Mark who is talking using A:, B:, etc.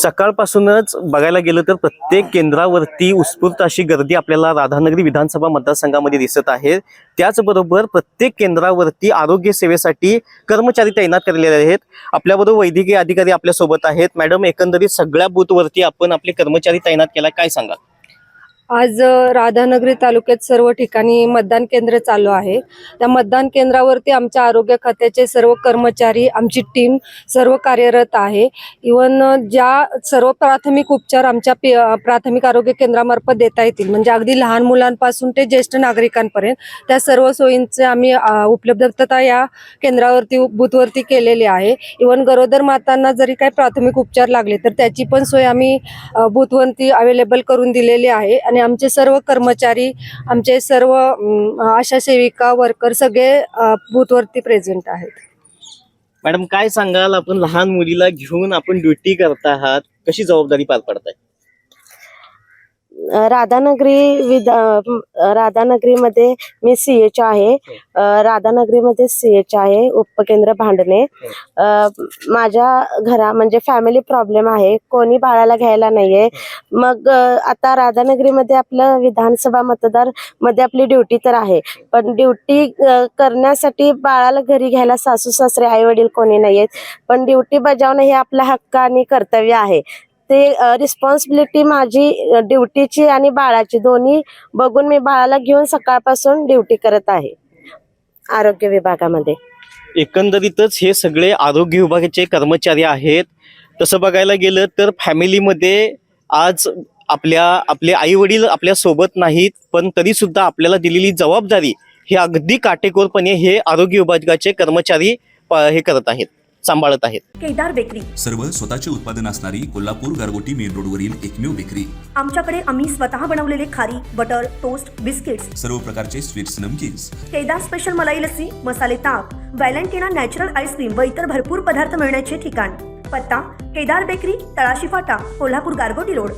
A: सकाळपासूनच बघायला गेलं तर प्रत्येक केंद्रावरती उत्स्फूर्त अशी गर्दी आपल्याला राधानगरी विधानसभा मतदारसंघामध्ये दिसत आहे। त्याचबरोबर प्रत्येक केंद्रावरती आरोग्य सेवेसाठी कर्मचारी तैनात केलेले आहेत। आपल्याबरोबर वैद्यकीय अधिकारी आपल्या सोबत आहेत। मॅडम, एकंदरीत सगळ्या बूथवरती आपण आपले कर्मचारी तैनात केला, काय सांगा?
B: आज राधानगरी तालुक्यात सर्व ठिकाणी मतदान केंद्र चालू आहे। त्या मतदान केंद्रावरती आमच्या आरोग्य खात्याचे सर्व कर्मचारी, आमची टीम सर्व कार्यरत आहे। इवन ज्या सर्व प्राथमिक उपचार आमच्या प्राथमिक आरोग्य केंद्रामार्फत देता येतील, म्हणजे अगदी लहान मुलांपासून ते ज्येष्ठ नागरिकांपर्यंत त्या सर्व सोयींचे आम्ही उपलब्धता या केंद्रावरती बूथवरती केलेली आहे। इवन गरोदर मातांना जरी काही प्राथमिक उपचार लागले तर त्याची पण सोय आम्ही बूथवरती अवेलेबल करून दिलेली आहे। आणि आमचे सर्व कर्मचारी, आमचे सर्व आशा सेविका, वर्कर सगळे बूथवरती प्रेझेंट आहेत।
A: मॅडम, काय सांगाल, आपण लहान मुलीला घेऊन आपण ड्युटी करता आहात, कशी जबाबदारी पार पाडताय?
C: राधानगरीमध्ये मी सीएच आहे। राधानगरीमध्ये सीएच आहे, उपकेंद्र भांडणे। माझ्या घरा म्हणजे फॅमिली प्रॉब्लेम आहे, कोणी बाळाला घ्यायला नाहीये। मग आता राधानगरीमध्ये आपलं विधानसभा मतदार मध्ये आपली ड्युटी तर आहे, पण ड्युटी करण्यासाठी बाळाला घरी घ्यायला सासू सासरे आई वडील कोणी नाहीयेत। पण ड्युटी बजावणं हे आपलं हक्क आणि कर्तव्य आहे। ते रिस्पॉन्सिबिलिटी माझी ड्युटीची आणि बाळाची दोन्ही बघून मी बाळाला घेऊन सकाळपासून ड्युटी करत आहे आरोग्य विभागामध्ये।
A: एकंदरीतच हे सगळे आरोग्य विभागाचे कर्मचारी आहेत। तसं बघायला गेलं तर फॅमिलीमध्ये आज आपले आई वडील आपल्या सोबत नाहीत, पण तरी सुद्धा आपल्याला दिलेली जबाबदारी हे अगदी काटेकोरपणे हे आरोग्य विभागाचे कर्मचारी हे करत आहेत, सांभाळत आहेत।
D: केदार बेकरी,
E: सर्व स्वतःचे उत्पादन असणारी कोल्हापूर गारगोटी मेन रोडवरील एकमेव बेकरी।
D: आमच्याकडे आम्ही स्वतः बनवलेले खारी, बटर, टोस्ट, बिस्किट्स,
E: सर्व प्रकारचे स्वीट्स, नमकीन्स।
D: केदार स्पेशल मलाई लस्सी, मसाले ताक, व्हॅलेंटिना नॅचरल आईस्क्रीम व इतर भरपूर पदार्थ मिळण्याचे ठिकाण। पत्ता: केदार बेकरी, तळाशी फाटा, कोल्हापूर गारगोटी रोड।